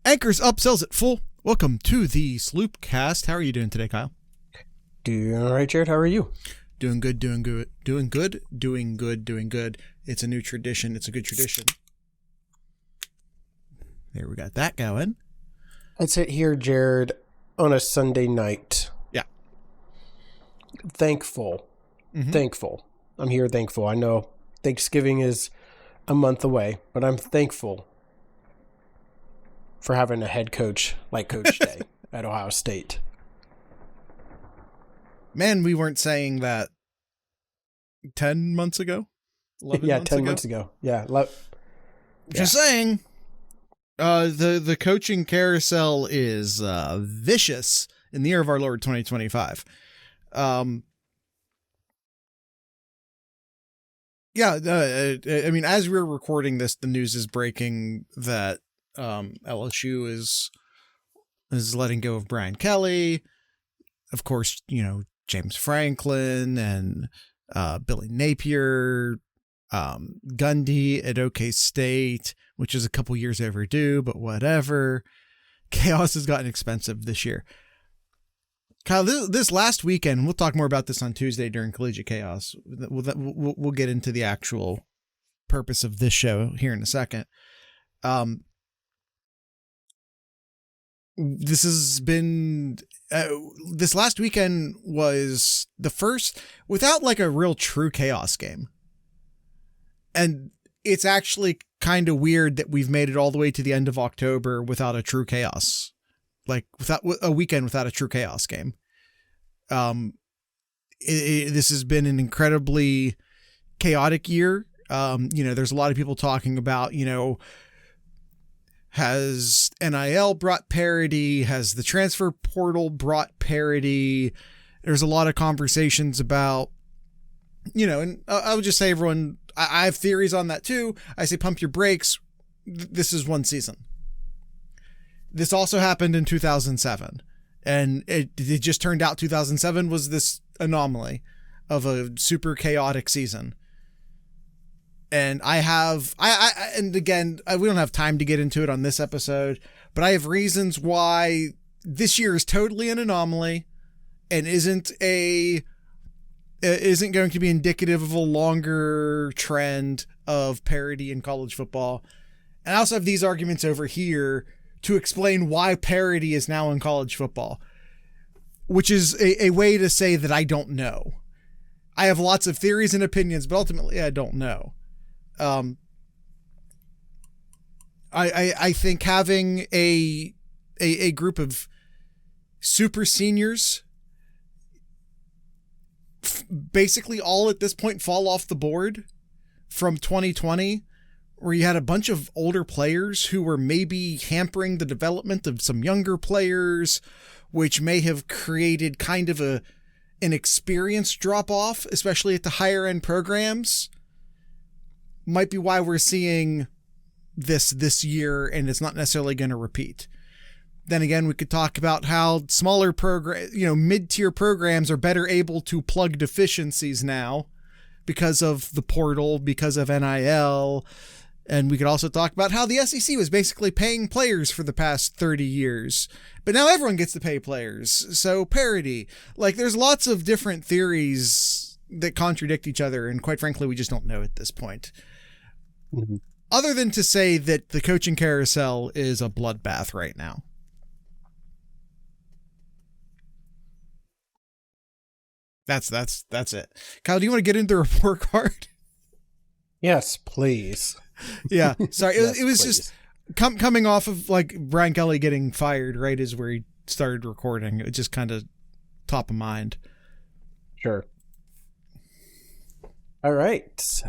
Anchors upsells at full. Welcome to the Sloopcast. How are you doing today, Kyle? Doing all right, Jared. How are you? Doing good. It's a new tradition. It's a good tradition. There, we got that going. I'd sit here, Jared, on a Sunday night. Yeah. Thankful. Thankful. I'm here thankful. I know Thanksgiving is a month away, but I'm thankful for having a head coach like Coach Day at Ohio State. Man, we weren't saying that 10 months ago? 11 months 10 ago? months ago. Yeah. Just saying. The coaching carousel is vicious in the year of our Lord 2025. I mean, as we're recording this, the news is breaking that LSU is letting go of Brian Kelly. Of course, you know, James Franklin and Billy Napier, Gundy at OK State, which is a couple years overdue, but whatever. Chaos has gotten expensive this year. Kyle, this last weekend, we'll talk more about this on Tuesday during Collegiate Chaos. We'll get into the actual purpose of this show here in a second. This has been, this last weekend was the first without like a real true chaos game. And it's actually kind of weird that we've made it all the way to the end of October without a true chaos, like without a weekend without a true chaos game. This has been an incredibly chaotic year. You know, there's a lot of people talking about, you know, has NIL brought parity? Has the transfer portal brought parity? There's a lot of conversations about, you know, and I would just say, everyone, I have theories on that too. I say, pump your brakes. This is one season. This also happened in 2007. And it just turned out 2007 was this anomaly of a super chaotic season. And and again, we don't have time to get into it on this episode, but I have reasons why this year is totally an anomaly and isn't going to be indicative of a longer trend of parity in college football. And I also have these arguments over here to explain why parity is now in college football, which is a way to say that I don't know. I have lots of theories and opinions, but ultimately I don't know. I think having a group of super seniors basically all at this point fall off the board from 2020, where you had a bunch of older players who were maybe hampering the development of some younger players, which may have created kind of an experience drop off, especially at the higher end programs. Might be why we're seeing this year, and it's not necessarily going to repeat. Then again, we could talk about how smaller mid-tier programs are better able to plug deficiencies now because of the portal, because of NIL. And we could also talk about how the SEC was basically paying players for the past 30 years, but now everyone gets to pay players. So parity, like there's lots of different theories that contradict each other. And quite frankly, we just don't know at this point. Mm-hmm. Other than to say that the coaching carousel is a bloodbath right now. That's it. Kyle, do you want to get into the report card? Yes, please. Yeah. Sorry. Yes, it was please. just coming off of like Brian Kelly getting fired right as where he started recording. It just kind of top of mind. Sure. All right.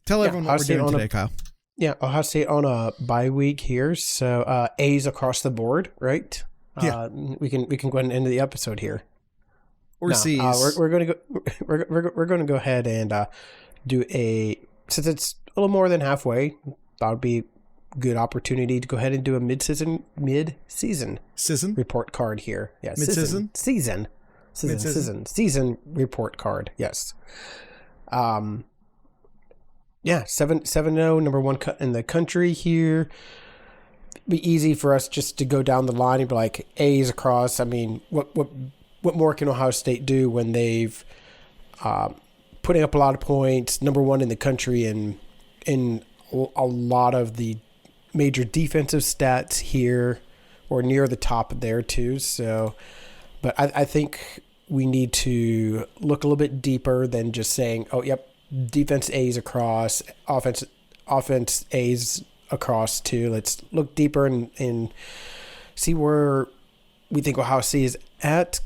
Tell everyone what we're doing today, Kyle. Yeah, Ohio State on a bye week here, so A's across the board, right? Yeah. We can go ahead and end the episode here. Or C's. We're going to go. We're going to go ahead and do since it's a little more than halfway. That would be a good opportunity to go ahead and do a mid-season report card here. Yeah, mid-season season report card. Yes. 7-0, number one in the country here. be easy for us just to go down the line and be like A's across. I mean, what more can Ohio State do when they've putting up a lot of points, number one in the country, and in a lot of the major defensive stats here, or near the top there too. So, but I think we need to look a little bit deeper than just saying, oh, yep, defense A's across, offense A's across too. Let's look deeper and see where we think Ohio State is at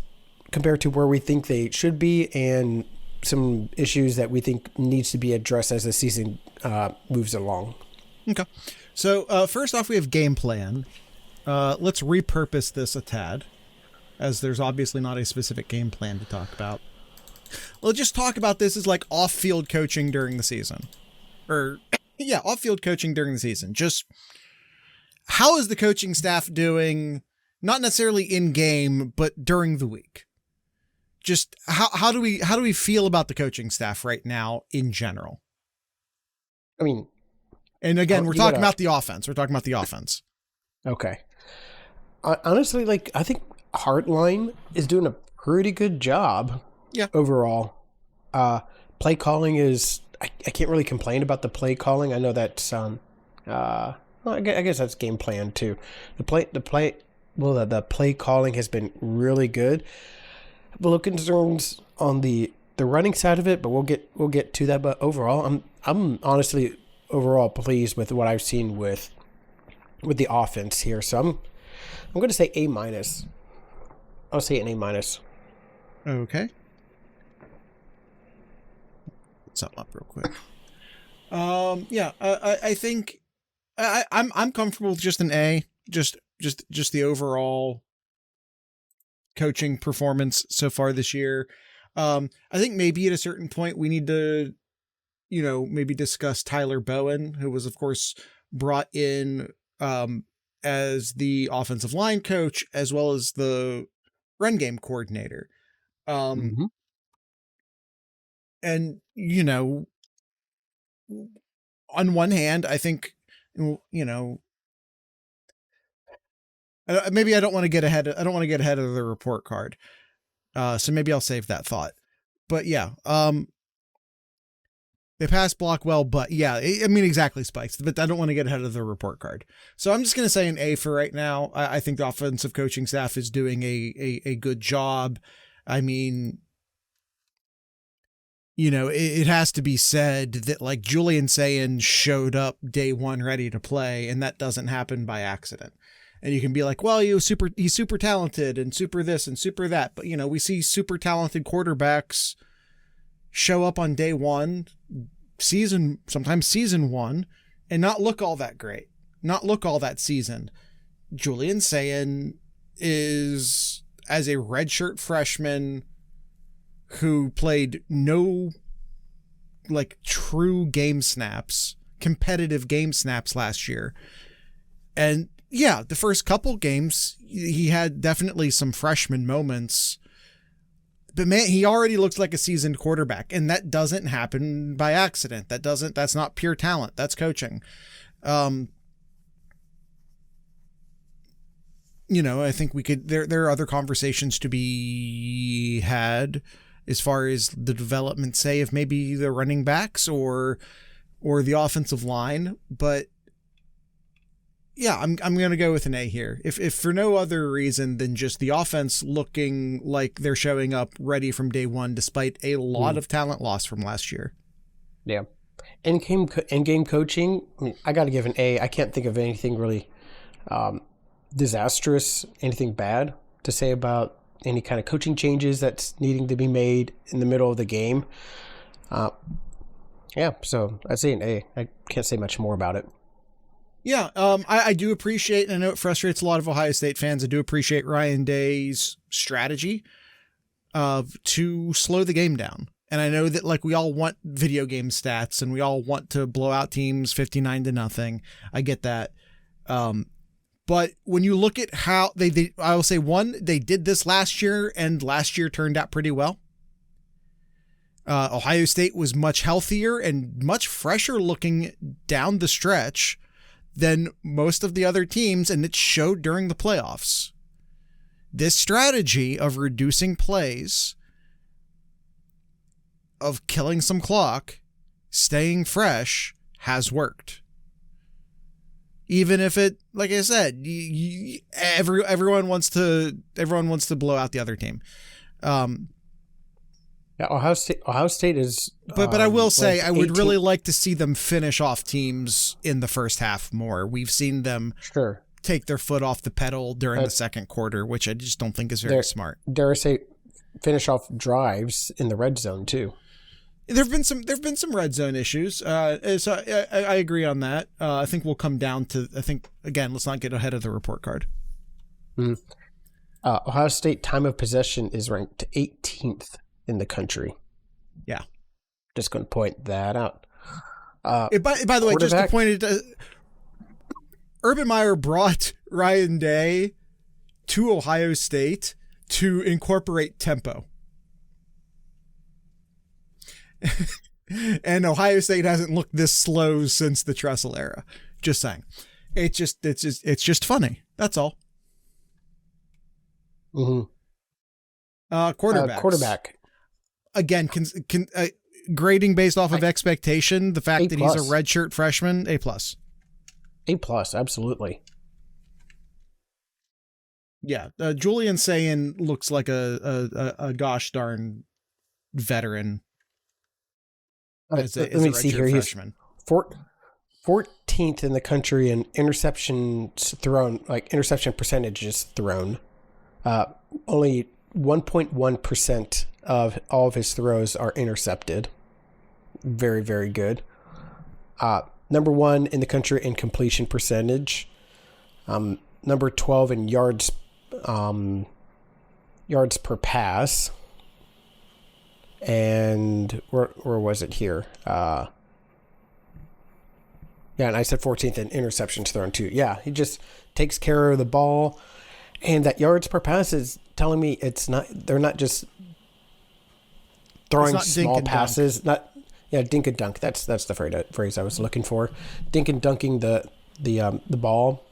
compared to where we think they should be, and some issues that we think needs to be addressed as the season moves along. Okay. So first off, we have game plan. Let's repurpose this a tad, as there's obviously not a specific game plan to talk about. We'll just talk about this as like off-field coaching during the season. Off-field coaching during the season. Just how is the coaching staff doing, not necessarily in-game, but during the week? Just how do we feel about the coaching staff right now in general? I mean... And again, we're talking about the offense. We're talking about the offense. Okay. Honestly, like, I think Hartline is doing a pretty good job. Yeah. Overall. Play calling is, I can't really complain about the play calling. I know that's, I guess that's game plan too. The play calling has been really good. A little concerns on the running side of it, but we'll get to that. But overall, I'm honestly overall pleased with what I've seen with the offense here. So I'm going to say A-. I'll say an A-. Okay. Something up real quick. I think I'm comfortable with just an A. Just the overall coaching performance so far this year. I think maybe at a certain point we need to, maybe discuss Tyler Bowen, who was of course brought in as the offensive line coach as well as the run game coordinator. And, on one hand, I think, maybe I don't want to get ahead of the report card. So maybe I'll save that thought. But yeah, they pass block well, but yeah, I mean, exactly, Spikes, but I don't want to get ahead of the report card. So I'm just going to say an A for right now. I think the offensive coaching staff is doing a good job. I mean, it has to be said that like Julian Sayin showed up day one ready to play, and that doesn't happen by accident. And you can be like, well, he's super talented and super this and super that. But, we see super talented quarterbacks show up on day one, sometimes season one, and not look all that great, not look all that seasoned. Julian Sayin is, as a redshirt freshman who played no like true game snaps, competitive game snaps last year. And yeah, the first couple games, he had definitely some freshman moments, but man, he already looks like a seasoned quarterback, and that doesn't happen by accident. That's not pure talent. That's coaching. I think there are other conversations to be had as far as the development, say, of maybe the running backs or the offensive line, but yeah, I'm going to go with an A here. If for no other reason than just the offense looking like they're showing up ready from day one, despite a lot of talent loss from last year. Yeah. In-game coaching, I got to give an A. I can't think of anything really disastrous, anything bad to say about any kind of coaching changes that's needing to be made in the middle of the game. So I'd say an A. I can't say much more about it. Yeah, I do appreciate, and I know it frustrates a lot of Ohio State fans, I do appreciate Ryan Day's strategy to slow the game down. And I know that like we all want video game stats and we all want to blow out teams 59-0. I get that. But when you look at how I will say, one, they did this last year, and last year turned out pretty well. Ohio State was much healthier and much fresher looking down the stretch than most of the other teams, and it showed during the playoffs. This strategy of reducing plays, of killing some clock, staying fresh, has worked. Even if it, like I said, everyone wants to blow out the other team. Yeah, Ohio State is. But I will say, I would really like to see them finish off teams in the first half more. We've seen them take their foot off the pedal during the second quarter, which I just don't think is very smart. Dare I say, finish off drives in the red zone too. There've been some red zone issues. So I agree on that. I think we'll come down to. I think again, let's not get ahead of the report card. Ohio State time of possession is ranked 18th in the country. Yeah. Just going to point that out. By the way, just to point it, Urban Meyer brought Ryan Day to Ohio State to incorporate tempo. And Ohio State hasn't looked this slow since the Tressel era. Just saying. It's just funny. That's all. Quarterback. Again, grading based off of expectation, the fact that he's a redshirt freshman, A+. A+, absolutely. Yeah, Julian Sayin looks like a gosh darn veteran. Let me see here. Freshman. He's 14th in the country in interceptions thrown, like interception percentages thrown. Only 1.1% of all of his throws are intercepted. Very, very good. Number 1 in the country in completion percentage. Number 12 in yards per pass. And where was it here? Yeah, and I said 14th in interceptions thrown too. Yeah, he just takes care of the ball. And that yards per pass is telling me they're not just throwing small passes. Dink and dunk. That's the phrase I was looking for. Dink and dunking the ball.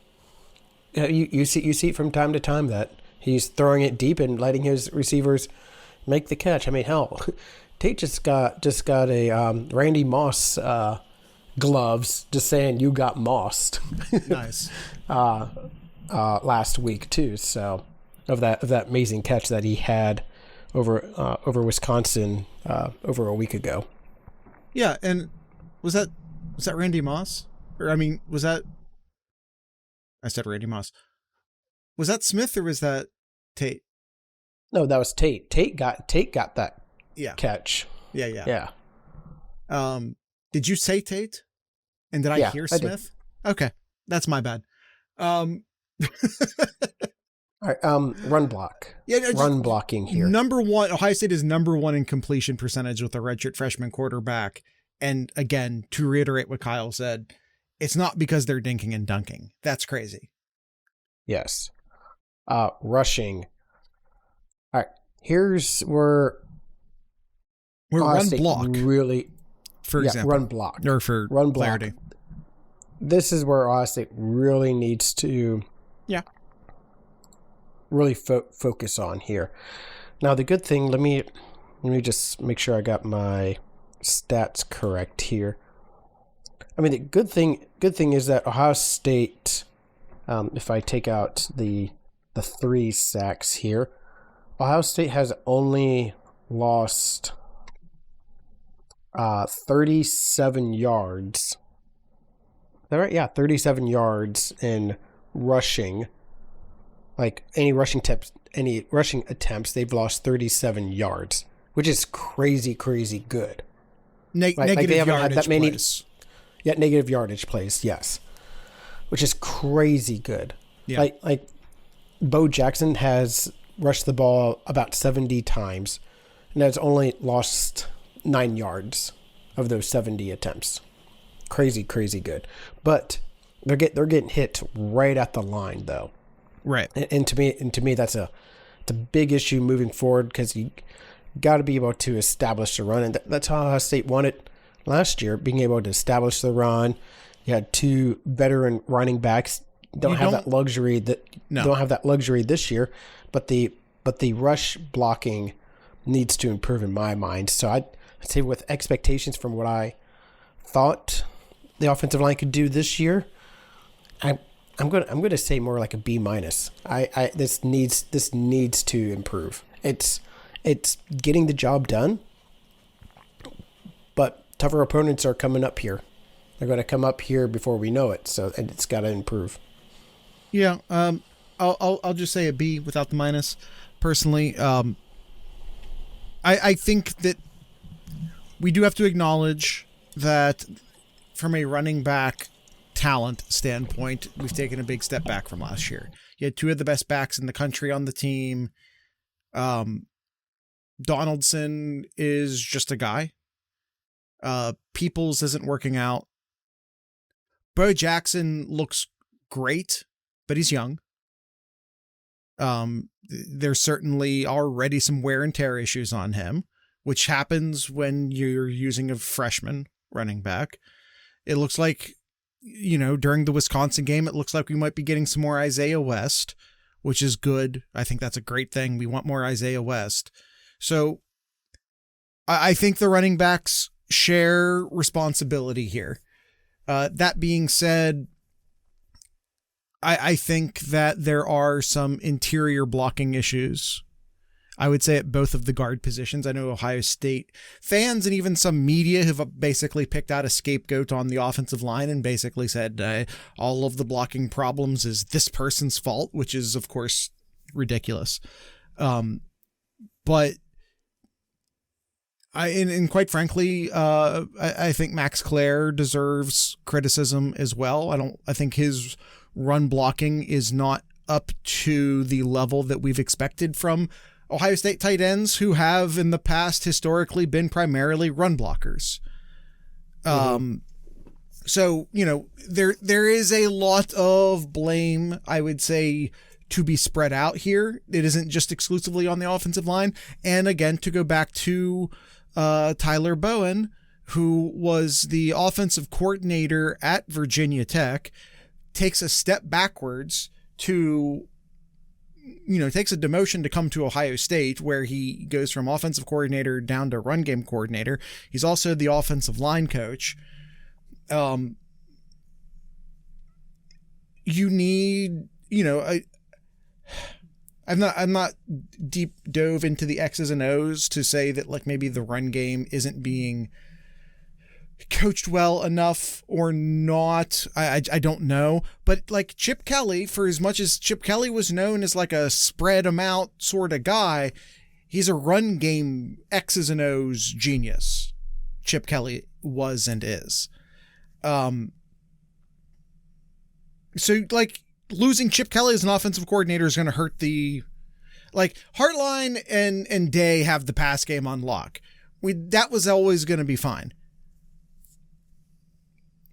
You see it from time to time that he's throwing it deep and letting his receivers make the catch. I mean, hell, Tate just got a Randy Moss gloves, just saying you got mossed. Nice. Last week too. So of that amazing catch that he had over Wisconsin over a week ago. Yeah, and was that Randy Moss? Or I mean, I said Randy Moss. Was that Smith or was that Tate? No, that was Tate. Tate got that catch. Yeah. Did you say Tate? And did I hear Smith? I did. Okay. That's my bad. All right, run block. Yeah, run blocking here. Number 1, Ohio State is number 1 in completion percentage with a redshirt freshman quarterback. And again, to reiterate what Kyle said, it's not because they're dinking and dunking. That's crazy. Yes. Rushing. All right, here's where run block really, for example, run block or for run block. Clarity. This is where Ohio State really needs to really focus on here. Now, the good thing, let me just make sure I got my stats correct here. I mean, the good thing is that Ohio State, if I take out the 3 sacks here, Ohio State has only lost 37 yards. Is that right? Yeah, 37 yards in rushing. Like any rushing attempts, they've lost 37 yards, which is crazy good. Negative they haven't yardage had that many plays. Yeah, negative yardage plays, yes. Which is crazy good. Yeah. Like Bo Jackson has rushed the ball about 70 times and has only lost 9 yards of those 70 attempts. Crazy good. But they're getting hit right at the line though. Right. And to me it's a big issue moving forward because you got to be able to establish the run, and that's how Ohio State won it last year, being able to establish the run You had two veteran running backs. Don't have that luxury this year, but the rush blocking needs to improve in my mind. So I'd say with expectations from what I thought the offensive line could do this year, I'm going to say more like a B minus. This needs to improve. It's getting the job done, but tougher opponents are coming up here. They're going to come up here before we know it. So, and it's got to improve. Yeah. I'll just say a B without the minus. Personally, I think that we do have to acknowledge that from a running back talent standpoint, we've taken a big step back from last year. You had two of the best backs in the country on the team. Donaldson is just a guy. Peoples isn't working out. Bo Jackson looks great, but he's young. There's certainly already some wear and tear issues on him, which happens when you're using a freshman running back. It looks like, during the Wisconsin game, it looks like we might be getting some more Isaiah West, which is good. I think that's a great thing. We want more Isaiah West. So I think the running backs share responsibility here. That being said, I think that there are some interior blocking issues. I would say at both of the guard positions. I know Ohio State fans and even some media have basically picked out a scapegoat on the offensive line and basically said all of the blocking problems is this person's fault, which is, of course, ridiculous. But quite frankly, I think Max Clare deserves criticism as well. I think his run blocking is not up to the level that we've expected from Ohio State tight ends who have in the past historically been primarily run blockers. So, there is a lot of blame, I would say, to be spread out here. It isn't just exclusively on the offensive line. And again, to go back to Tyler Bowen, who was the offensive coordinator at Virginia Tech, takes a step backwards to, takes a demotion to come to Ohio State, where he goes from offensive coordinator down to run game coordinator. He's also the offensive line coach. You need, I'm not deep dove into the X's and O's to say that like maybe the run game isn't being coached well enough or not. I don't know, but like Chip Kelly, for as much as Chip Kelly was known as like a spread them out sort of guy, he's a run game X's and O's genius. Chip Kelly was and is. So like losing Chip Kelly as an offensive coordinator is going to hurt the, like Hartline and Day have the pass game on lock. That was always going to be fine.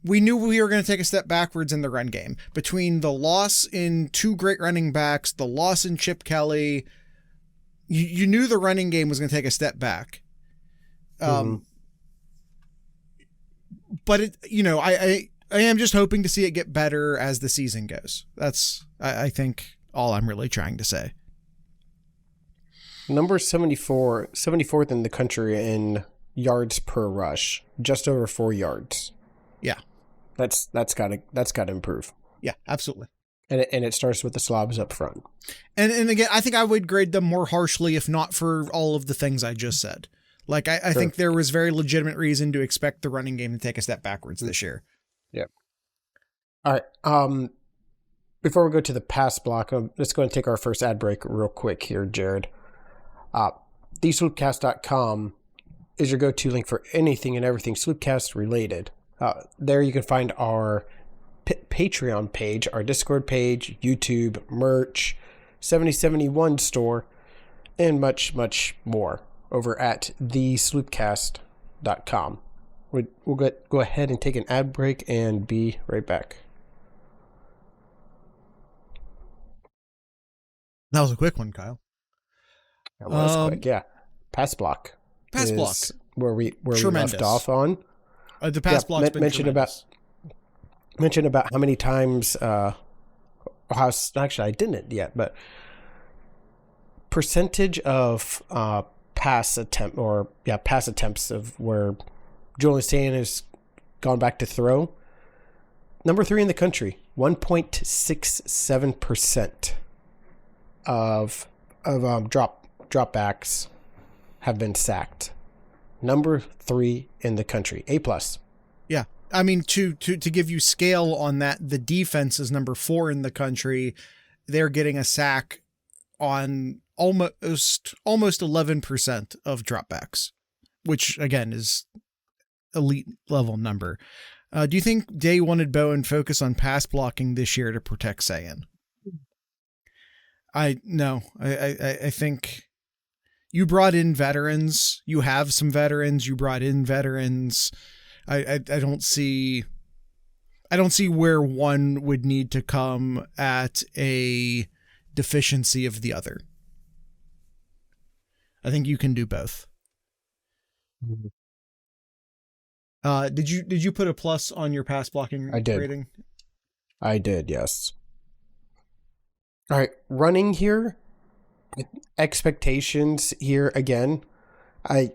We knew we were going to take a step backwards in the run game. Between the loss in two great running backs, the loss in Chip Kelly, you knew the running game was going to take a step back. But it, I am just hoping to see it get better as the season goes. That's, I think, all I'm really trying to say. Number 74th in the country in yards per rush, just over 4 yards. Yeah. That's got to improve. Yeah, absolutely. And it starts with the slobs up front. And again, I think I would grade them more harshly if not for all of the things I just said. Like I Sure. think there was very legitimate reason to expect the running game to take a step backwards this year. Yeah. All right. Before we go to the pass block, let's go and take our first ad break real quick here, Jared. TheSloopcast.com is your go-to link for anything and everything Sloopcast related. There you can find our Patreon page, our Discord page, YouTube, merch, 7071 store, and much, much more over at thesloopcast.com. We'll go ahead and take an ad break and be right back. That was a quick one, Kyle. That was quick, yeah. Pass block. Pass block. Where we left off on. The pass block's been mentioned tremendous. mention about how many times actually I didn't yet, but percentage of pass attempts of where Julian Sand has gone back to throw. Number 3 in the country, 1.67% of dropbacks have been sacked. Number 3 in the country, A+. Yeah. I mean, to give you scale on that, the defense is number 4 in the country. They're getting a sack on almost 11% of dropbacks, which again is elite level number. Do you think Day wanted Bowen focus on pass blocking this year to protect Sayan? I think you brought in veterans. You have some veterans. You brought in veterans. I don't see where one would need to come at a deficiency of the other. I think you can do both. Mm-hmm. Did you put a plus on your pass blocking rating? I did, yes. All right, running here, expectations here again. I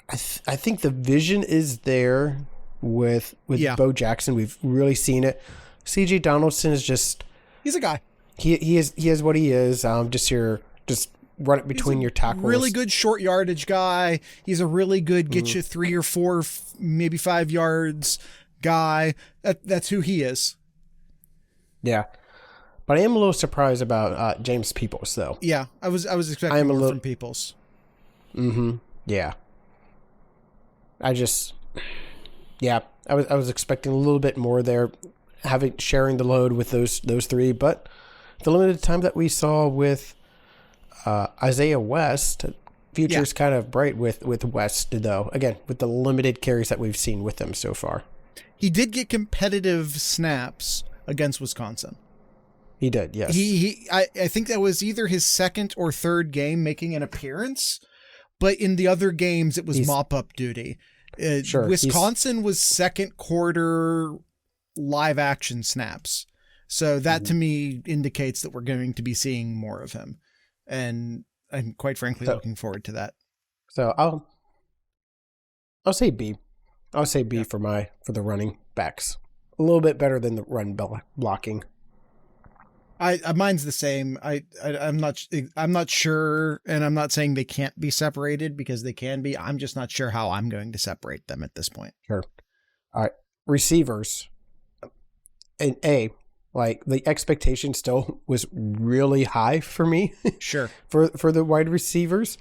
think the vision is there with Bo Jackson. We've really seen it. CJ Donaldson is he's a guy. He is what he is. Just run it between your tackles. Really good short yardage guy. He's a really good get you 3 or 4, maybe 5 yards guy. That's who he is. Yeah. But I am a little surprised about James Peoples, though. Yeah, I was expecting more from Peoples. Mm-hmm. Yeah. I was expecting a little bit more there, sharing the load with those 3. But the limited time that we saw with Isaiah West, future's kind of bright with West, though. Again, with the limited carries that we've seen with him so far. He did get competitive snaps against Wisconsin. He did, yes. I think that was either his second or third game making an appearance, but in the other games it was mop-up duty. Sure, Wisconsin was second quarter live action snaps. So that to me indicates that we're going to be seeing more of him. And I'm quite frankly looking forward to that. So I'll say B. I'll say B for the running backs. A little bit better than the run blocking. Mine's the same. I'm not sure, and I'm not saying they can't be separated because they can be. I'm just not sure how I'm going to separate them at this point. Sure. All right. Receivers. And A, like the expectation still was really high for me. Sure. for the wide receivers.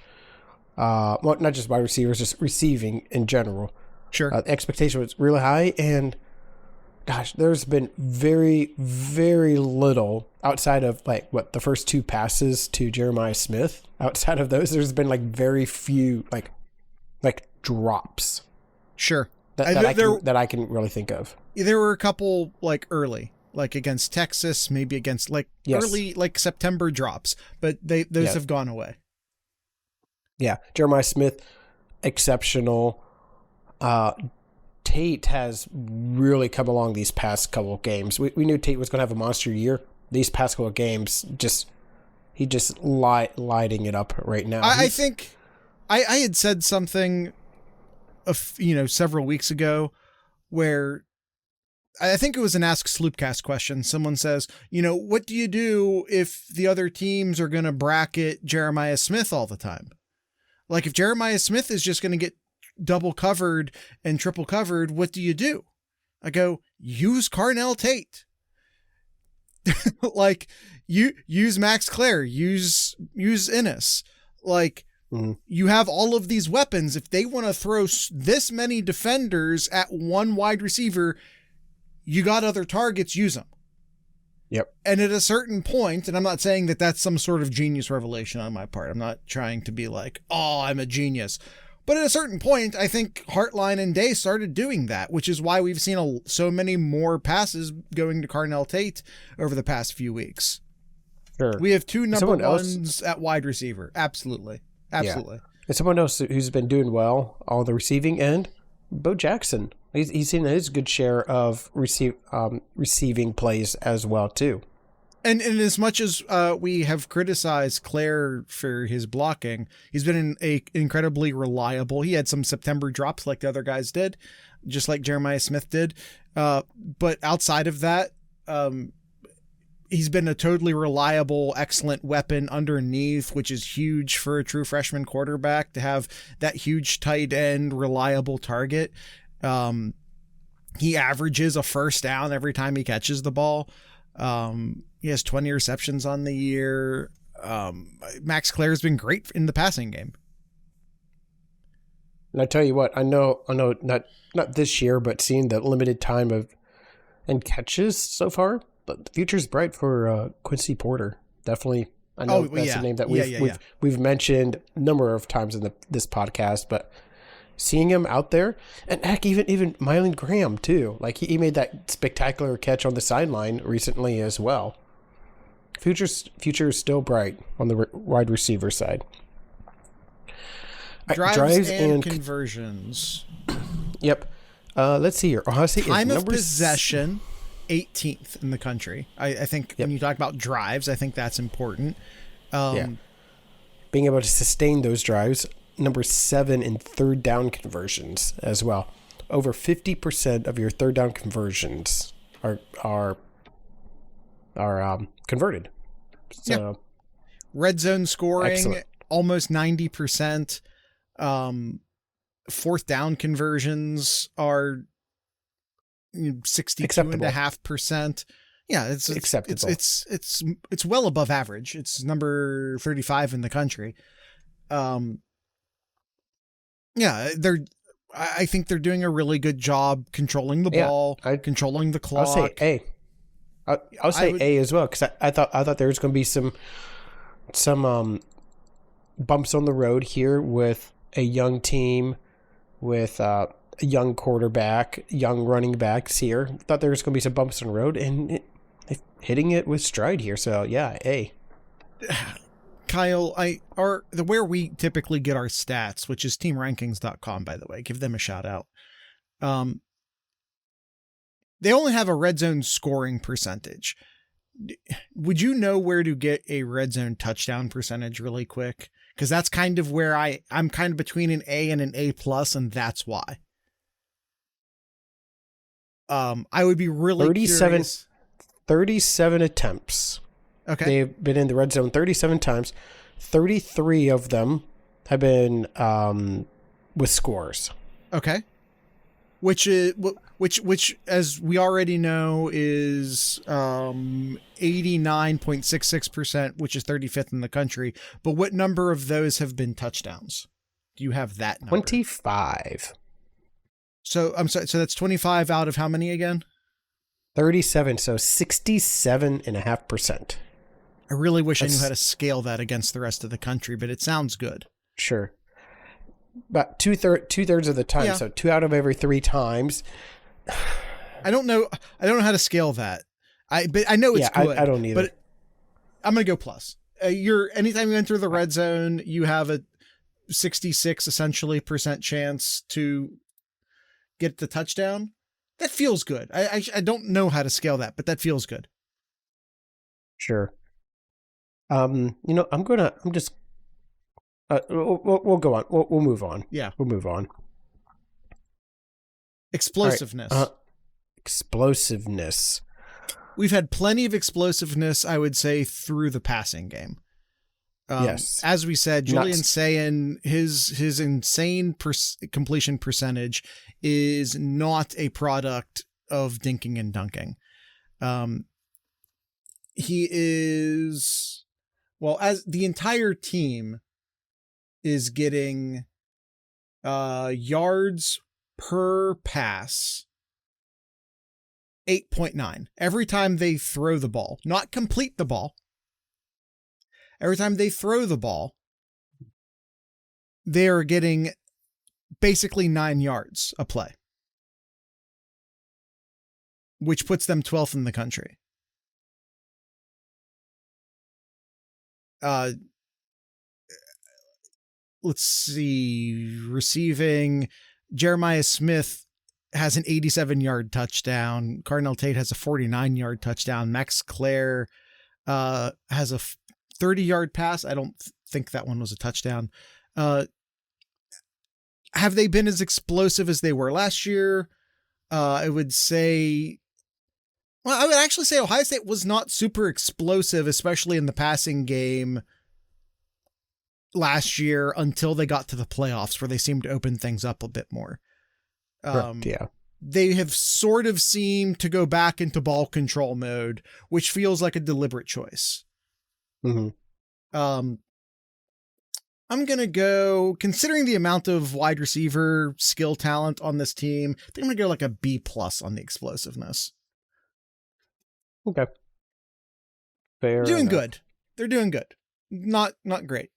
Well, not just wide receivers, just receiving in general. Sure. The expectation was really high, and gosh, there's been very, very little outside of the first 2 passes to Jeremiah Smith. Outside of those, there's been very few like drops. Sure. That I can really think of. There were a couple early, against Texas, maybe against early September drops, but those have gone away. Yeah. Jeremiah Smith, exceptional. Tate has really come along these past couple of games. We knew Tate was going to have a monster year. These past couple of games, he just lighting it up right now. I think I had said something, several weeks ago, where I think it was an Ask Sloopcast question. Someone says, what do you do if the other teams are going to bracket Jeremiah Smith all the time? Like if Jeremiah Smith is just going to get double covered and triple covered, what do you do? I go, use Carnell Tate. Use Max Clare, use Ennis. You have all of these weapons. If they want to throw this many defenders at one wide receiver, you got other targets, use them. Yep. And at a certain point, and I'm not saying that that's some sort of genius revelation on my part. I'm not trying to be I'm a genius. But at a certain point, I think Hartline and Day started doing that, which is why we've seen so many more passes going to Carnell Tate over the past few weeks. Sure. We have 2 number ones at wide receiver. Absolutely. Yeah. And someone else who's been doing well on the receiving end, Bo Jackson. He's seen his good share of receiving plays as well too. And as much as we have criticized Claire for his blocking, he's been incredibly reliable. He had some September drops like the other guys did, just like Jeremiah Smith did. But outside of that, he's been a totally reliable, excellent weapon underneath, which is huge for a true freshman quarterback to have that huge tight end, reliable target. He averages a first down every time he catches the ball. He has 20 receptions on the year. Max Claire's been great in the passing game. And I tell you what, I know, not this year, but seeing the limited time and catches so far, but the future's bright for Quincy Porter. Definitely, I know that's a name that we've mentioned a number of times in this podcast, but seeing him out there, and heck, even Mylan Graham too. Like he made that spectacular catch on the sideline recently as well. Future is still bright on the wide receiver side. Drives and conversions. Yep. Let's see here. Ohio State time of possession, 18th in the country. I think when you talk about drives, I think that's important. Being able to sustain those drives, number 7 in third down conversions as well. Over 50% of your third down conversions are converted. So, red zone scoring, excellent. Almost 90%. Fourth down conversions are 62.5%. Yeah, it's acceptable. It's well above average. It's number 35 in the country. I think they're doing a really good job controlling the ball, controlling the clock. I'll say A. I'll say A as well, because I thought there was going to be some bumps on the road here with a young team, with a young quarterback, young running backs here. Thought there was going to be some bumps on the road, and hitting it with stride here. So yeah, A. Kyle, where we typically get our stats, which is teamrankings.com, by the way, give them a shout out. They only have a red zone scoring percentage. Would you know where to get a red zone touchdown percentage really quick? Because that's kind of where I'm kind of between an A and an A+, and that's why. I would be really 37 attempts. Okay. They've been in the red zone 37 times. 33 of them have been with scores. Okay. Which as we already know is 89.66%, which is 35th in the country. But what number of those have been touchdowns? Do you have that number? 25. So I'm sorry. So that's 25 out of how many again? 37. So 67.5%. I really wish I knew how to scale that against the rest of the country, but it sounds good. Sure. About two-thirds of the time, so 2 out of every 3 times. I don't know how to scale that. But I know it's good. I don't either. But I'm gonna go plus. Anytime you enter the red zone, you have a 66% essentially chance to get the touchdown. That feels good. I don't know how to scale that, but that feels good. Sure. I'm just. We'll go on. We'll move on. Yeah. We'll move on. Explosiveness. Right. Explosiveness. We've had plenty of explosiveness, I would say, through the passing game. Yes. As we said, Julian Sayin, his insane completion percentage is not a product of dinking and dunking. He is, as the entire team is getting yards per pass 8.9 every time they throw the ball, not complete the ball. Every time they throw the ball, they're getting basically 9 yards a play, which puts them 12th in the country. Let's see, receiving, Jeremiah Smith has an 87-yard touchdown. Cardinal Tate has a 49-yard touchdown. Max Clare has a 30-yard pass. I don't think that one was a touchdown. Have they been as explosive as they were last year? I would actually say Ohio State was not super explosive, especially in the passing game last year until they got to the playoffs where they seemed to open things up a bit more. Yeah. They have sort of seemed to go back into ball control mode, which feels like a deliberate choice. Mm-hmm. I'm going to go, considering the amount of wide receiver skill talent on this team, I think I'm going to go like a B+ on the explosiveness. Okay. Fair Doing enough. good. They're doing good. Not great.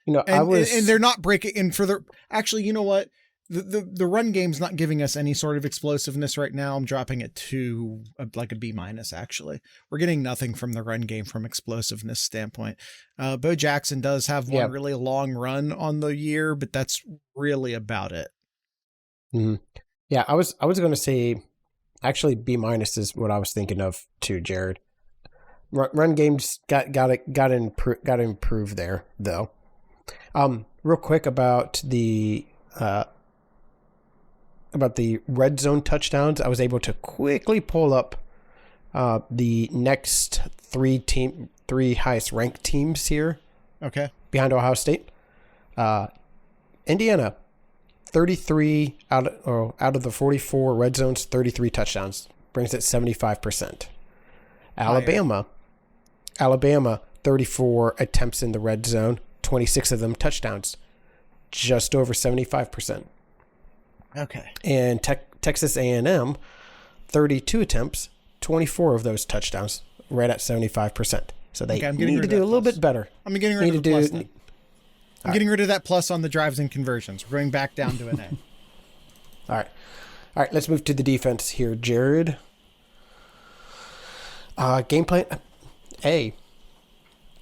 You know, and they're not breaking in for the, actually, you know what? The run game's not giving us any sort of explosiveness right now. I'm dropping it to like a B-, actually. We're getting nothing from the run game from explosiveness standpoint. Bo Jackson does have one really long run on the year, but that's really about it. Mm-hmm. Yeah, I was going to say, actually, B- is what I was thinking of too, Jared. Run games got to improve there, though. Real quick about the red zone touchdowns, I was able to quickly pull up the next three highest ranked teams here. Okay. Behind Ohio State. Indiana, 33 out of the 44 red zones, 33 touchdowns, brings it 75%. Alabama, 34 attempts in the red zone, 26 of them touchdowns, just over 75%. Okay. And Texas A&M, 32 attempts, 24 of those touchdowns, right at 75%. So they need to do a little bit better. I'm getting rid of the plus then. I'm getting rid of that plus on the drives and conversions. We're going back down to an A. All right. Let's move to the defense here, Jared. Game plan, A.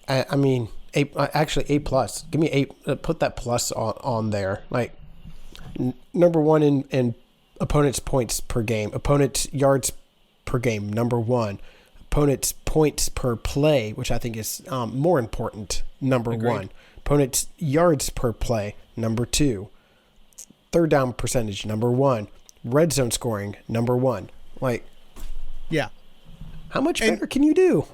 I mean, actually A+. Give me A. Put that plus on there. Like, number one in opponent's points per game, opponent's yards per game, number one, opponent's points per play, which I think is more important, number Agreed. one, opponent's yards per play, number two, third down percentage, number one, red zone scoring, number one. Like, yeah, how much better can you do?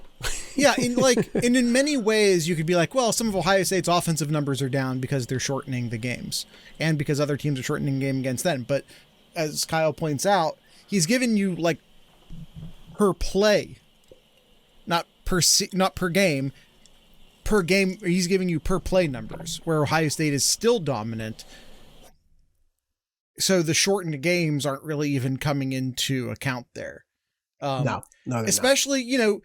Yeah, and in many ways you could be like, well, some of Ohio State's offensive numbers are down because they're shortening the games and because other teams are shortening the game against them. But as Kyle points out, he's given you like per play, not per game. Per game, he's giving you per play numbers, where Ohio State is still dominant. So the shortened games aren't really even coming into account there. No, especially, you know,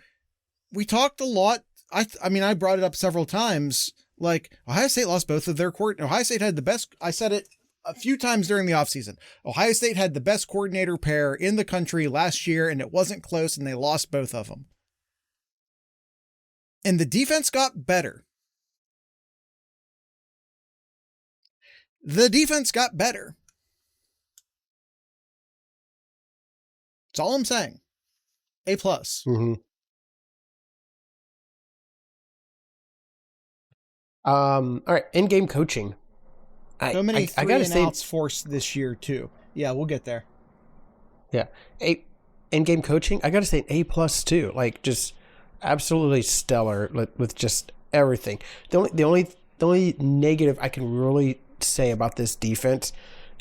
we talked a lot. I mean, I brought it up several times. Like, Ohio State lost both of their Ohio State had the best. I said it a few times during the offseason. Ohio State had the best coordinator pair in the country last year, and it wasn't close, and they lost both of them. And the defense got better. The defense got better. That's all I'm saying. A+. Mm-hmm. All right, in-game coaching. So many three-and-outs forced this year, too. Yeah, we'll get there. Yeah. In-game coaching, I got to say A+ too. Like, just absolutely stellar with just everything. The only negative I can really say about this defense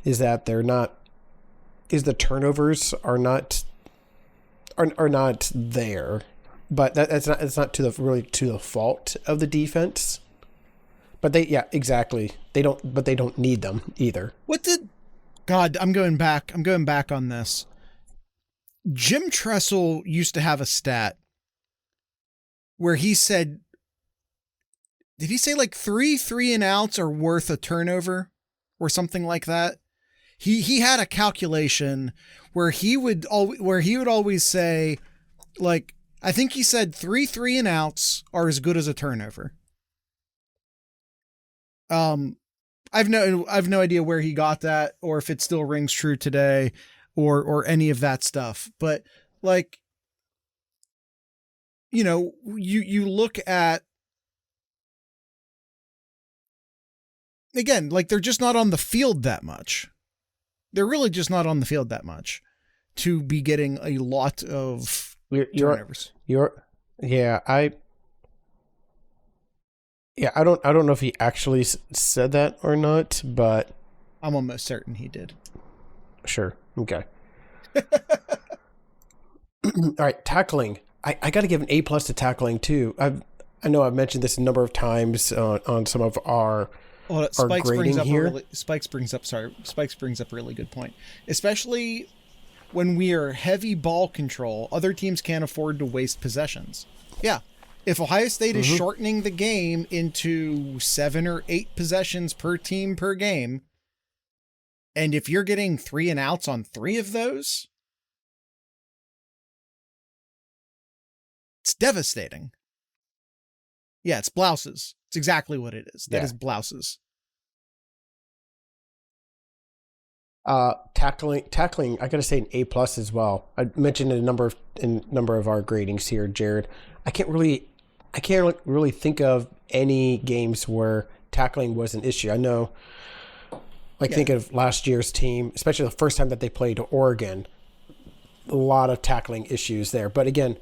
is that the turnovers are not there. But it's not to the fault of the defense. But exactly. They don't need them either. God, I'm going back on this. Jim Tressel used to have a stat where he said, did he say like 3-and-outs are worth a turnover or something like that? He had a calculation where he would always say, like, I think he said 3-and-outs are as good as a turnover. I've no idea where he got that, or if it still rings true today, or any of that stuff. But like, you look at, again, like they're just not on the field that much. They're really just not on the field that much to be getting a lot of turnovers. I don't know if he actually said that or not, but I'm almost certain he did. Sure. Okay. All right. Tackling. I got to give an A+ to tackling too. I know I've mentioned this a number of times on some of our grading here. Spikes brings up a really good point, especially when we are heavy ball control. Other teams can't afford to waste possessions. Yeah. If Ohio State is shortening the game into 7 or 8 possessions per team per game, and if you're getting 3 and outs on 3 of those, it's devastating. Yeah, it's blouses. It's exactly what it is. That is blouses. Tackling. I gotta say an A+ as well. I mentioned in a number of our gradings here, Jared. I can't really think of any games where tackling was an issue. I know, think of last year's team, especially the first time that they played Oregon. A lot of tackling issues there, but again,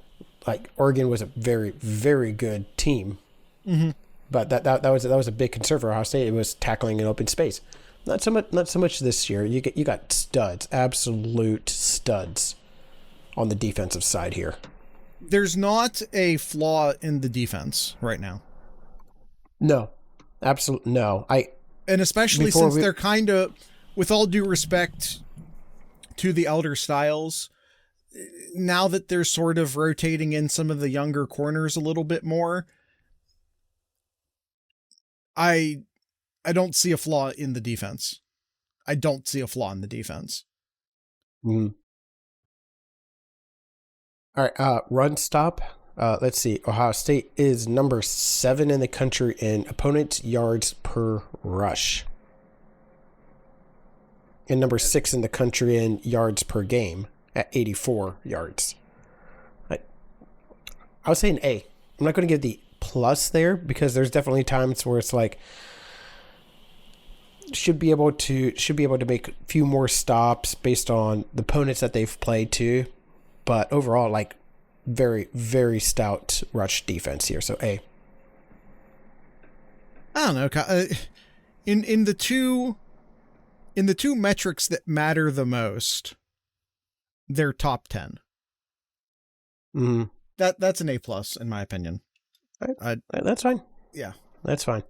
like Oregon was a very, very good team. Mm-hmm. But that was a big concern for Ohio State. It was tackling in open space. Not so much this year. You got studs, absolute studs, on the defensive side here. There's not a flaw in the defense right now. No, absolutely no. And especially since they're kind of, with all due respect to the elder styles, now that they're sort of rotating in some of the younger corners a little bit more, I don't see a flaw in the defense. Mm-hmm. All right, run stop. Let's see. Ohio State is number 7 in the country in opponent yards per rush, and number 6 in the country in yards per game at 84 yards. I would say an A. I'm not going to give the plus there because there's definitely times where it's like should be able to make a few more stops based on the opponents that they've played to, but overall, like, very, very stout rush defense here. So A. I don't know. In the two metrics that matter the most, they're top 10. Mm-hmm. That's an A+ in my opinion. That's fine. Yeah, that's fine.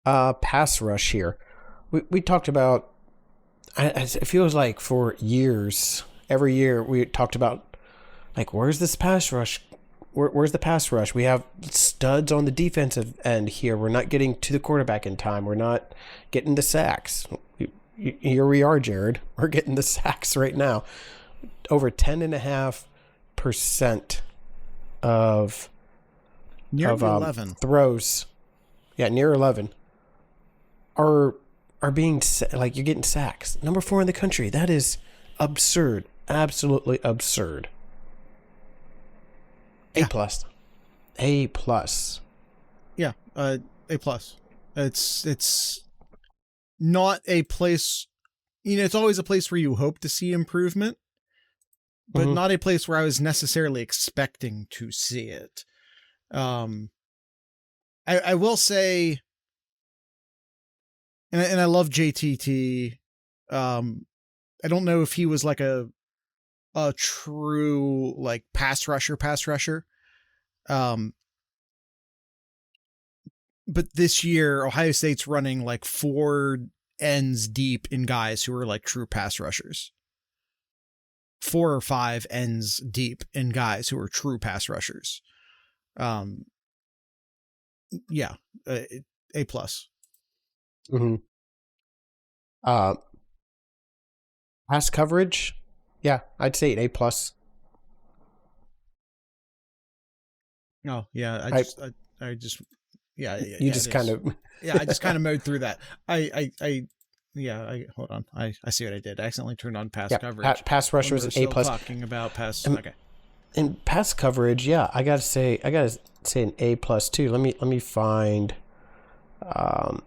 Pass rush here. We talked about. It feels like for years, every year we talked about, like, where's this pass rush? Where's the pass rush? We have studs on the defensive end here. We're not getting to the quarterback in time. We're not getting the sacks. Here we are, Jared. We're getting the sacks right now. Over 10.5% of 11 throws. Yeah, near 11 are being, like, you're getting sacks. Number 4 in the country. That is absurd. Absolutely absurd. Yeah. A+. Yeah, A+. It's not a place, it's always a place where you hope to see improvement, but not a place where I was necessarily expecting to see it. I will say, and I love JTT. I don't know if he was like a true, like, pass rusher. But this year, Ohio State's running like 4 ends deep in guys who are like true pass rushers. 4 or 5 ends deep in guys who are true pass rushers. Yeah, A+. Mm-hmm. Pass coverage. Yeah, I'd say an A+. Oh yeah, I just You just kind of I just kind of mowed through that. Hold on. I see what I did. I accidentally turned on pass coverage. Pass rush was an A+. Talking about pass. Okay. In pass coverage, I gotta say an A+ too. Let me find. I'm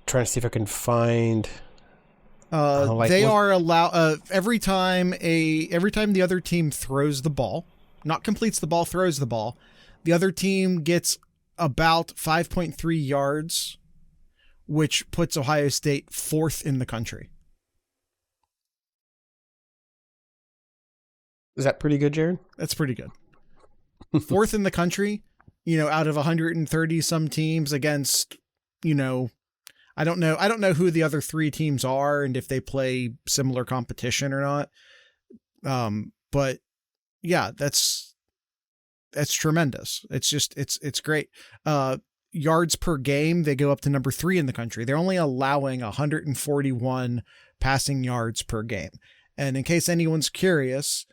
trying to see if I can find. They are allowed every time the other team throws the ball, not completes the ball, throws the ball, the other team gets about 5.3 yards, which puts Ohio State 4th in the country. Is that pretty good, Jared? That's pretty good. 4th in the country, out of 130 some teams against, I don't know who the other 3 teams are and if they play similar competition or not. But yeah, that's tremendous. It's just, it's great. Yards per game, they go up to number 3 in the country. They're only allowing 141 passing yards per game. And in case anyone's curious,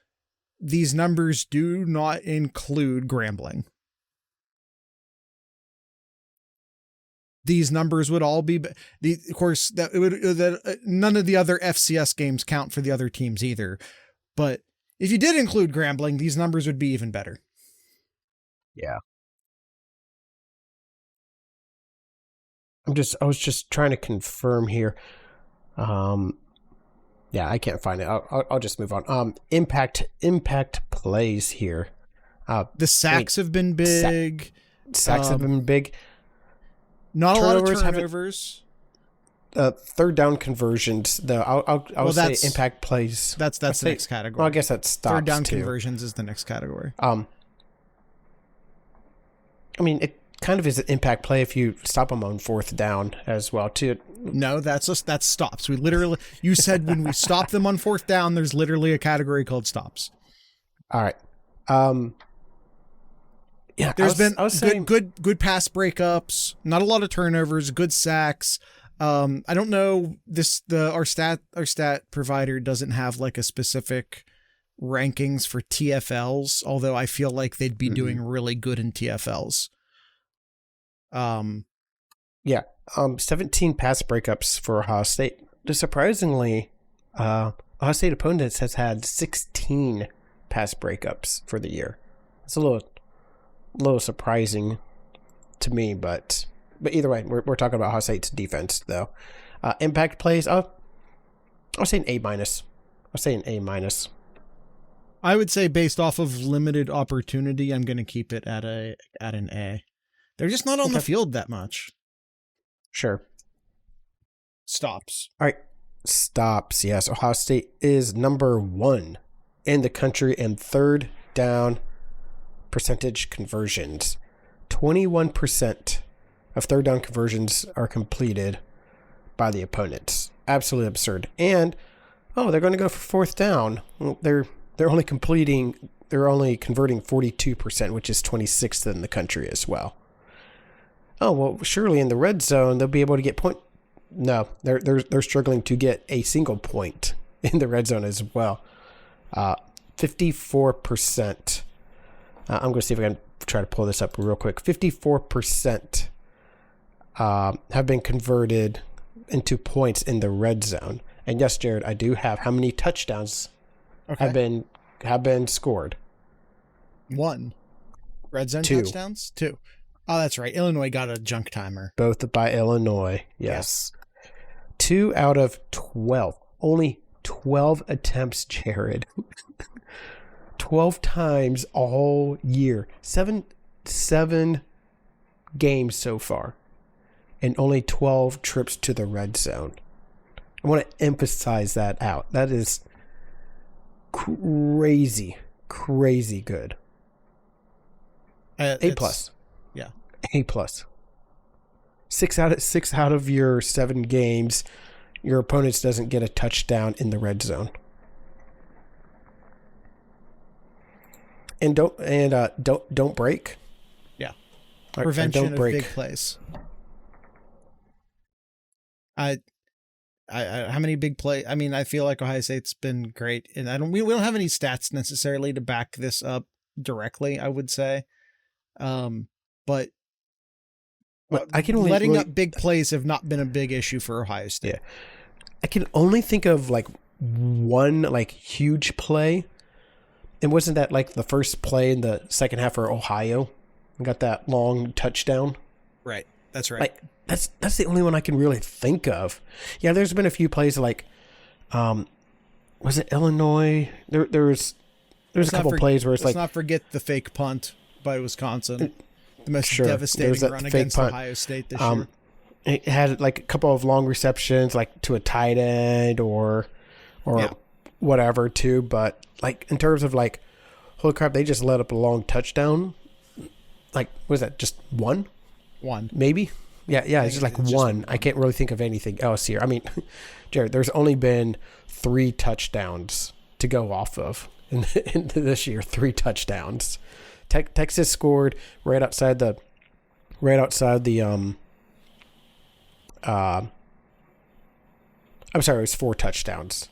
these numbers do not include Grambling. These numbers would all be, of course, none of the other FCS games count for the other teams either. But if you did include Grambling, these numbers would be even better. Yeah. I was just trying to confirm here. I can't find it. I'll just move on. Impact plays here. The sacks have been big. Sacks have been big. Not a lot of turnovers. Third down conversions, though. I'll say impact plays. That's the next category. Well, I guess that's stops. Third down too. Conversions is the next category. It kind of is an impact play if you stop them on 4th down as well too. No, that's stops. You said when we stop them on 4th down, there's literally a category called stops. All right. Yeah, there's been good pass breakups, not a lot of turnovers, good sacks. I don't know our stat provider doesn't have like a specific rankings for TFLs, although I feel like they'd be doing really good in TFLs. 17 pass breakups for Ohio State. Surprisingly, Ohio State opponents has had 16 pass breakups for the year. It's a little surprising to me, but either way, we're talking about Ohio State's defense though. Impact plays, I'll say an A-. I'll say an A-. I would say based off of limited opportunity, I'm going to keep it at an A. They're just not on the field that much. Sure. Stops. All right. Stops. Yes. Ohio State is number 1 in the country in third down percentage conversions. 21% of third down conversions are completed by the opponents. Absolutely absurd. And they're going to go for 4th down. Well, they're only converting 42%, which is 26th in the country as well. Oh, well, surely in the red zone they'll be able to get point. No, they're struggling to get a single point in the red zone as well. 54%. I'm going to see if I can try to pull this up real quick. 54% have been converted into points in the red zone. And yes, Jared, I do have how many touchdowns have been scored. 1. Red zone 2. Touchdowns? 2. Oh, that's right. Illinois got a junk timer. Both by Illinois. Yes. 2 out of 12. Only 12 attempts, Jared. 12 times all year. 7 games so far. And only 12 trips to the red zone. I want to emphasize that out. That is crazy good. A+. Yeah. A+. 6 out of your 7 games, your opponents doesn't get a touchdown in the red zone. And don't break. Yeah. Prevention don't break. Of big plays. How many big play? I mean, I feel like Ohio State's been great, and we don't have any stats necessarily to back this up directly, I would say. But I can only letting up big plays have not been a big issue for Ohio State. Yeah. I can only think of like one like huge play. And wasn't that like the first play in the second half for Ohio? We got that long touchdown. Right. That's right. Like that's the only one I can really think of. Yeah, there's been a few plays like was it Illinois? There's a couple plays where it's like, let's not forget the fake punt by Wisconsin. The most devastating run against Ohio State this year. It had like a couple of long receptions, like to a tight end or whatever too. But like in terms of like, holy crap, they just let up a long touchdown. Like, what is that? Just one? One. Maybe? Yeah, it's just like one. I can't really think of anything else here. I mean, Jared, there's only been 3 touchdowns to go off of in this year. 3 touchdowns. Texas scored right outside the I'm sorry, it was 4 touchdowns.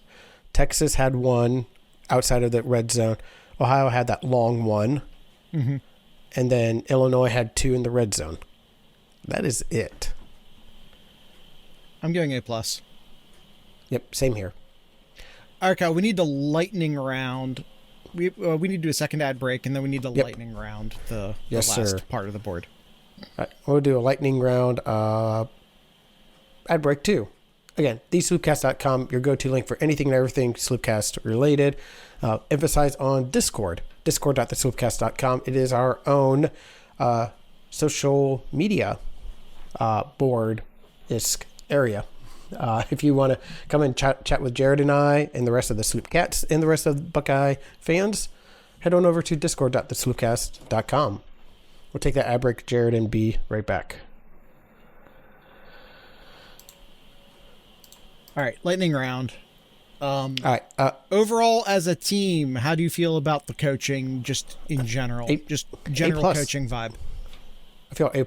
Texas had 1 outside of the red zone. Ohio had that long one. Mm-hmm. And then Illinois had 2 in the red zone. That is it. I'm giving A+. Yep, same here. All right, Kyle, we need the lightning round. We need to do a second ad break, and then we need the lightning round, the last part of the board. All right, we'll do a lightning round. Ad break 2. Again, thesloopcast.com, your go-to link for anything and everything Sloopcast related. Emphasize on Discord, discord.thesloopcast.com. It is our own social media board-isk area. If you want to come and chat with Jared and I and the rest of the Sloopcats and the rest of the Buckeye fans, head on over to discord.thesloopcast.com. We'll take that ad break, Jared, and be right back. All right, lightning round. All right. Overall, as a team, how do you feel about the coaching, just in general? Just general coaching vibe. I feel A+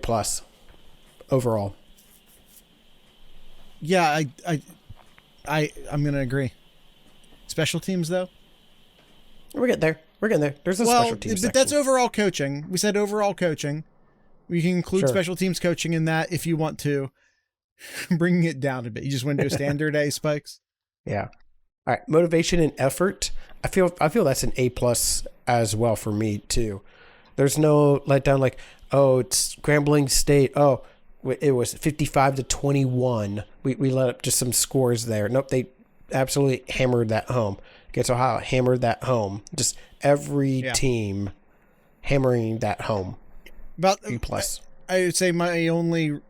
overall. Yeah, I'm gonna agree. Special teams, though. We're getting there. There's a special teams section. But that's overall coaching. We said overall coaching. We can include special teams coaching in that if you want to. Bringing it down a bit. You just want to do a standard A, Spikes? Yeah. All right. Motivation and effort. I feel that's an A+ as well for me too. There's no letdown like, oh, it's Grambling State. Oh, it was 55-21. We let up just some scores there. Nope, they absolutely hammered that home. Against Ohio, hammered that home. Just every team hammering that home. About A+. I would say my only...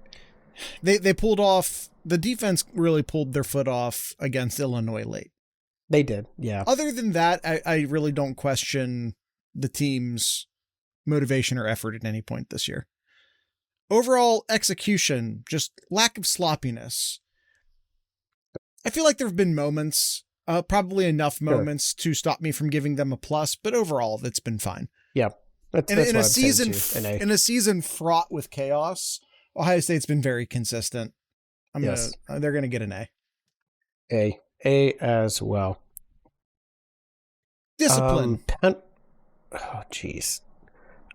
They pulled off... The defense really pulled their foot off against Illinois late. They did, yeah. Other than that, I really don't question the team's motivation or effort at any point this year. Overall execution, just lack of sloppiness. I feel like there have been moments, probably enough moments to stop me from giving them a plus, but overall, that's been fine. Yeah. That's in a season fraught with chaos, Ohio State's been very consistent. They're gonna get an A. A as well. Discipline. Oh jeez.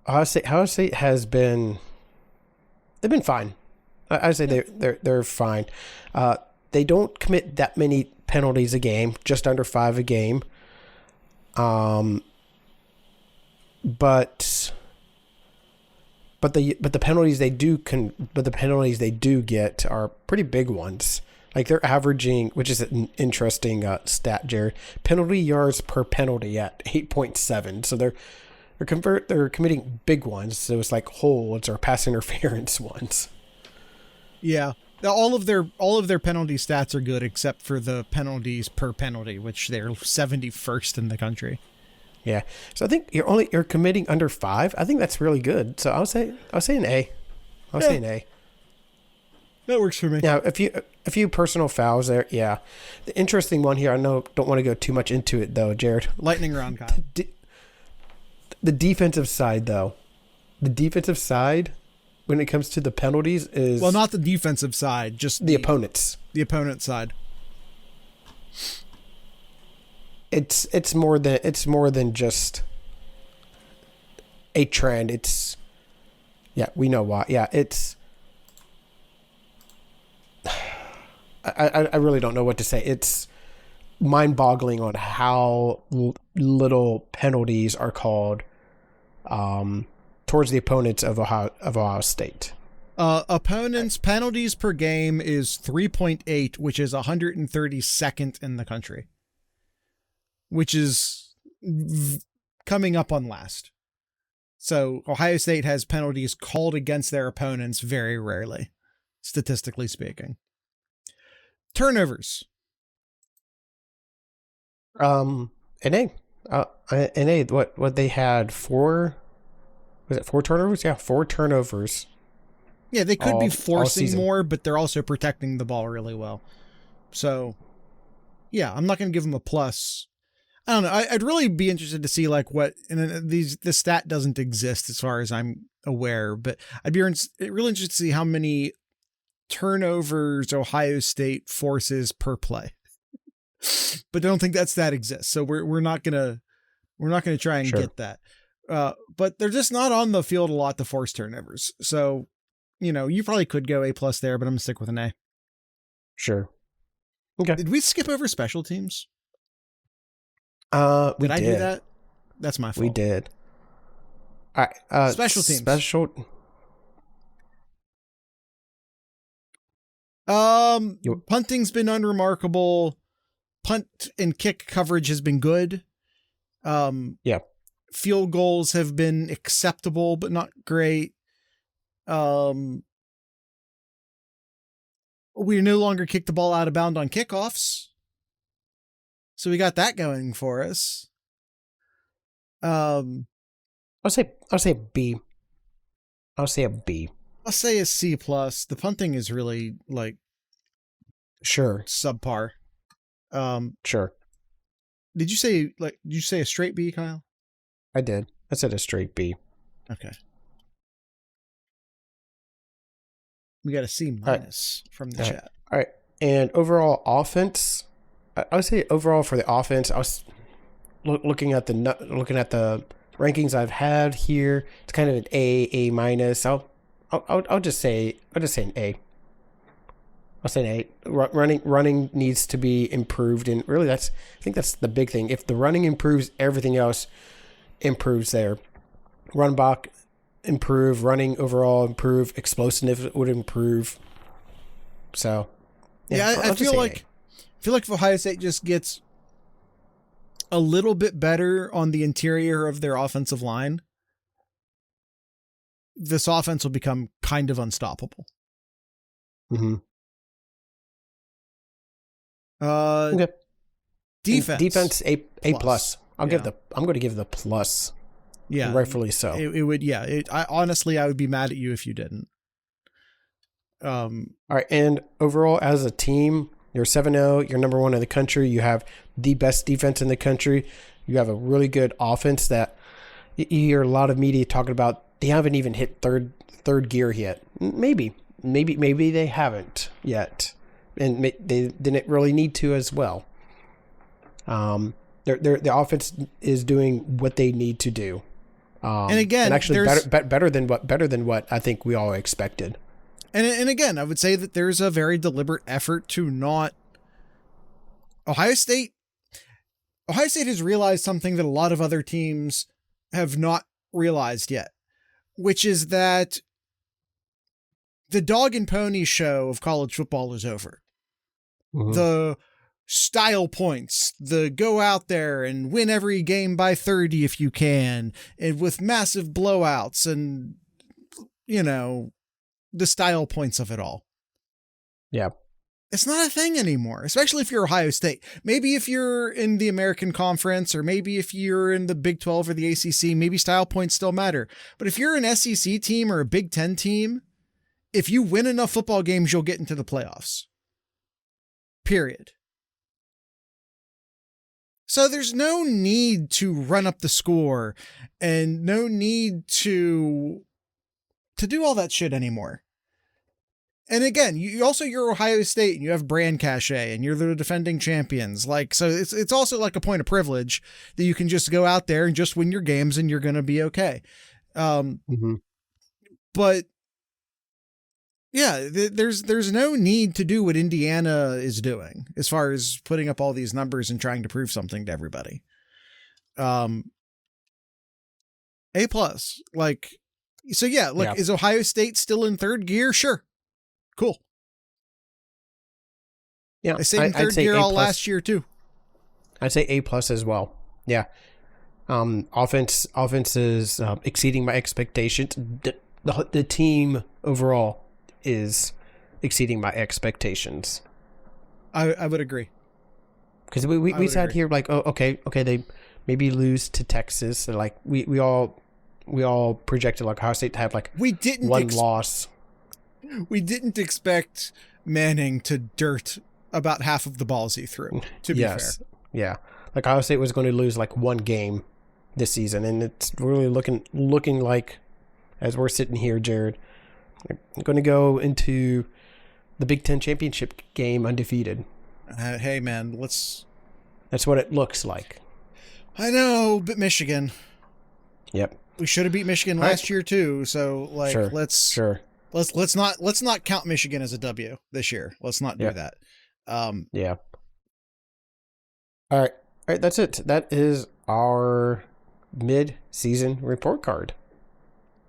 Ohio State has been. They've been fine. I say they're fine. They don't commit that many penalties a game, just under 5 a game. But the penalties they do get are pretty big ones. Like they're averaging, which is an interesting stat, Jared. Penalty yards per penalty at 8.7. So they're committing big ones. So it's like holds or pass interference ones. Yeah. All of their penalty stats are good except for the penalties per penalty, which they're 71st in the country. Yeah. So I think you're committing under 5. I think that's really good. So I'll say an A. Say an A. That works for me. Now, a few personal fouls there. Yeah. The interesting one here, I don't want to go too much into it though, Jared. Lightning round, Kyle. The defensive side though. The defensive side when it comes to the penalties is... Well, not the defensive side, just the opponents. The opponent side. It's more than just a trend. We know why. Yeah, it's I really don't know what to say. It's mind-boggling on how little penalties are called towards the opponents of Ohio State. Opponents' penalties per game is 3.8, which is 132nd in the country, which is coming up on last. So Ohio State has penalties called against their opponents very rarely, statistically speaking. Turnovers. NA. What they had was it 4 turnovers? Yeah, 4 turnovers. Yeah, they could be forcing more, but they're also protecting the ball really well. So, yeah, I'm not going to give them a plus. I don't know. I'd really be interested to see like what, and the stat doesn't exist as far as I'm aware, but I'd be really interested to see how many turnovers Ohio State forces per play. But I don't think that stat exists. So we're not gonna try and get that. But they're just not on the field a lot to force turnovers. So, you probably could go A+ there, but I'm gonna stick with an A. Sure. Okay. Did we skip over special teams? Did I do that? That's my fault. We did. All right. Special teams. Punting's been unremarkable. Punt and kick coverage has been good. Yeah. Field goals have been acceptable, but not great. We no longer kick the ball out of bounds on kickoffs. So we got that going for us. I'll say a B. I'll say a B. I'll say a C+. The punting is really sure subpar. Sure. Did you say a straight B, Kyle? I did. I said a straight B. Okay. We got a C- from the chat. All right. And overall offense, I would say overall for the offense, I was looking at the rankings I've had here. It's kind of an A-. I'll just say an A. I'll say an A. Running needs to be improved, and really I think that's the big thing. If the running improves, everything else improves there. Run block improve, running overall improve, explosiveness would improve. So yeah, I feel like if Ohio State just gets a little bit better on the interior of their offensive line, this offense will become kind of unstoppable. Mm-hmm. Okay. Defense A+. I'm going to give the plus. Yeah, rightfully so. It would. Yeah, I would be mad at you if you didn't. All right, and overall as a team, you're 7-0. You're number 1 in the country. You have the best defense in the country. You have a really good offense that you hear a lot of media talking about. They haven't even hit third gear yet. Maybe they haven't yet, and they didn't really need to as well. The offense is doing what they need to do, and again, and actually better than what I think we all expected. And again, I would say that there's a very deliberate effort to not. Ohio State has realized something that a lot of other teams have not realized yet, which is that the dog and pony show of college football is over. Mm-hmm. The style points, the go out there and win every game by 30 if you can, and with massive blowouts and, the style points of it all. Yeah. It's not a thing anymore, especially if you're Ohio State. Maybe if you're in the American Conference, or maybe if you're in the Big 12 or the ACC, maybe style points still matter. But if you're an SEC team or a Big 10 team, if you win enough football games, you'll get into the playoffs. Period. So there's no need to run up the score and no need to do all that shit anymore. And again, you're Ohio State and you have brand cachet and you're the defending champions. So it's also like a point of privilege that you can just go out there and just win your games and you're going to be okay. Mm-hmm. But Yeah, there's no need to do what Indiana is doing as far as putting up all these numbers and trying to prove something to everybody. A plus, like, so yeah, look, is Ohio State still in third gear? Sure. Cool. Yeah. They stayed in third gear all last year too. I'd say A plus as well. Yeah. Offense is exceeding my expectations. The team overall is exceeding my expectations. I would agree. Because we sat here like, oh, okay, they maybe lose to Texas. So like we all projected like Ohio State to have like one loss. We didn't expect Manning to dirt about half of the balls he threw, to be fair. Yeah. Like Ohio State was going to lose like one game this season, and it's really looking like, as we're sitting here, Jared, we're going to go into the Big Ten championship game undefeated. Hey man, that's what it looks like. I know, but Michigan. Yep. We should have beat Michigan last year too. So like, let's not count Michigan as a W this year. Let's not do that. Yeah. All right. That's it. That is our mid-season report card.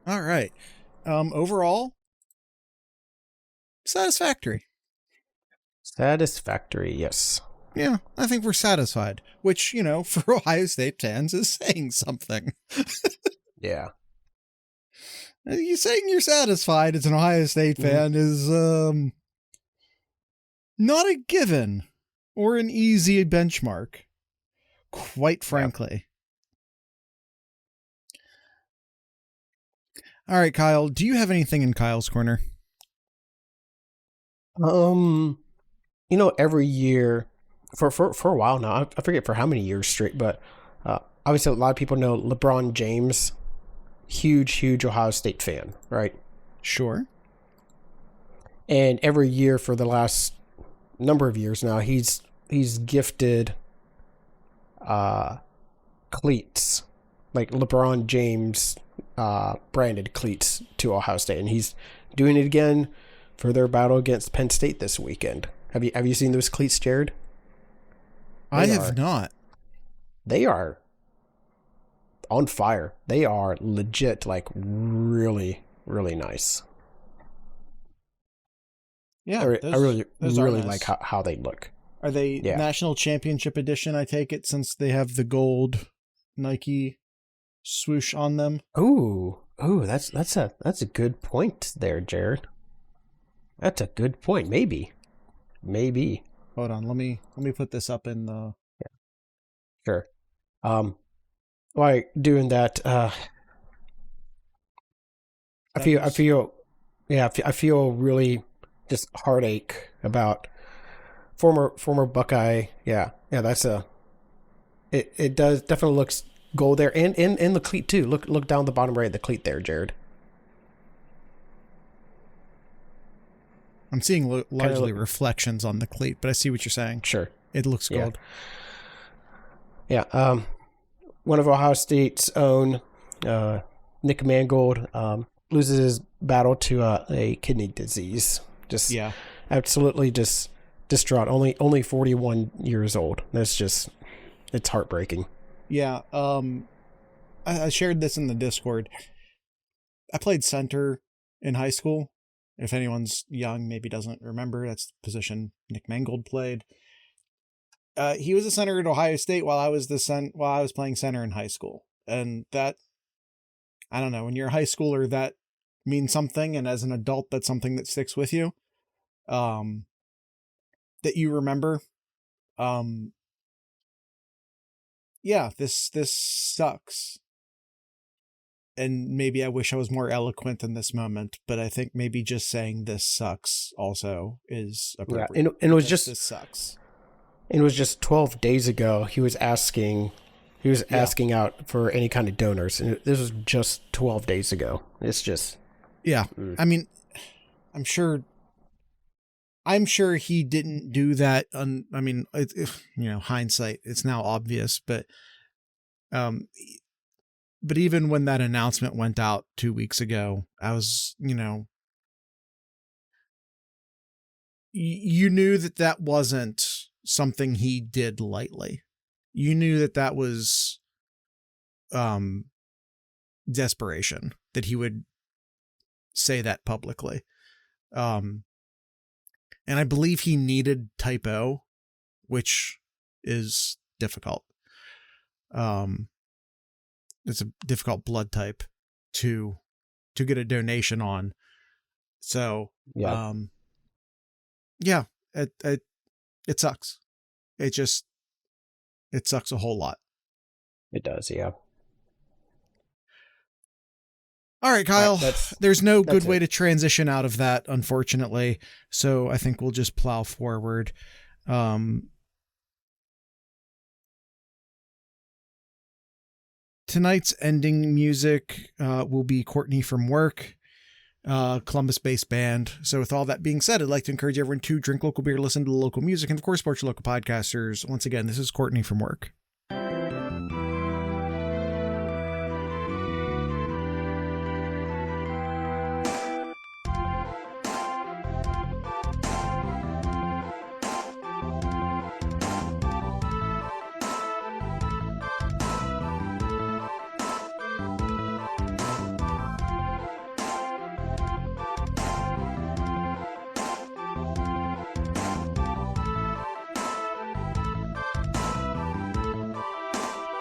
All right. Overall, satisfactory. Satisfactory. Yes. Yeah, I think we're satisfied, which, for Ohio State fans is saying something. Yeah. You saying you're satisfied as an Ohio State fan is not a given or an easy benchmark, quite frankly. Yeah. All right, Kyle, do you have anything in Kyle's corner? Every year for a while now, I forget for how many years straight, but obviously a lot of people know LeBron James, huge Ohio State fan, right? Sure. And every year for the last number of years now, he's gifted cleats, like LeBron James branded cleats to Ohio State, and he's doing it again for their battle against Penn State this weekend. Have you seen those cleats, Jared? I have not. They are on fire. They are legit, like really, really nice. Yeah, I really nice. Like how they look. Are they national championship edition? I take it, since they have the gold Nike swoosh on them. Oh, that's a good point there, Jared. That's a good point. Maybe. Hold on, let me put this up in the. Yeah. Sure. While doing that, I feel really just heartache about former Buckeye. Yeah, that's it does definitely looks gold there, and the cleat too. Look down the bottom right of the cleat there, Jared. I'm seeing largely reflections on the cleat, but I see what you're saying. Sure. It looks gold. Yeah. One of Ohio State's own, Nick Mangold, loses his battle to a kidney disease. Absolutely just distraught. Only 41 years old. It's heartbreaking. Yeah. I shared this in the Discord. I played center in high school. If anyone's young, maybe doesn't remember, that's the position Nick Mangold played. He was a center at Ohio State while I was playing center in high school. And that, I don't know, when you're a high schooler, that means something. And as an adult, that's something that sticks with you. That you remember. This sucks. And maybe I wish I was more eloquent in this moment, but I think maybe just saying this sucks also is appropriate. Yeah, and it was this sucks. It was just 12 days ago. He was asking out for any kind of donors, and this was just 12 days ago. It's just, I mean, I'm sure he didn't do that. Hindsight, it's now obvious, but even when that announcement went out 2 weeks ago, I was, you knew that wasn't something he did lightly. You knew that was desperation, that he would say that publicly. And I believe he needed type O, which is difficult. It's a difficult blood type to get a donation on. So, it sucks. It sucks a whole lot. It does. Yeah. All right, Kyle, there's no good way to transition out of that, unfortunately. So I think we'll just plow forward. Tonight's ending music will be Courtney from Work, Columbus-based band. So with all that being said, I'd like to encourage everyone to drink local beer, listen to the local music, and of course, support your local podcasters. Once again, this is Courtney from Work.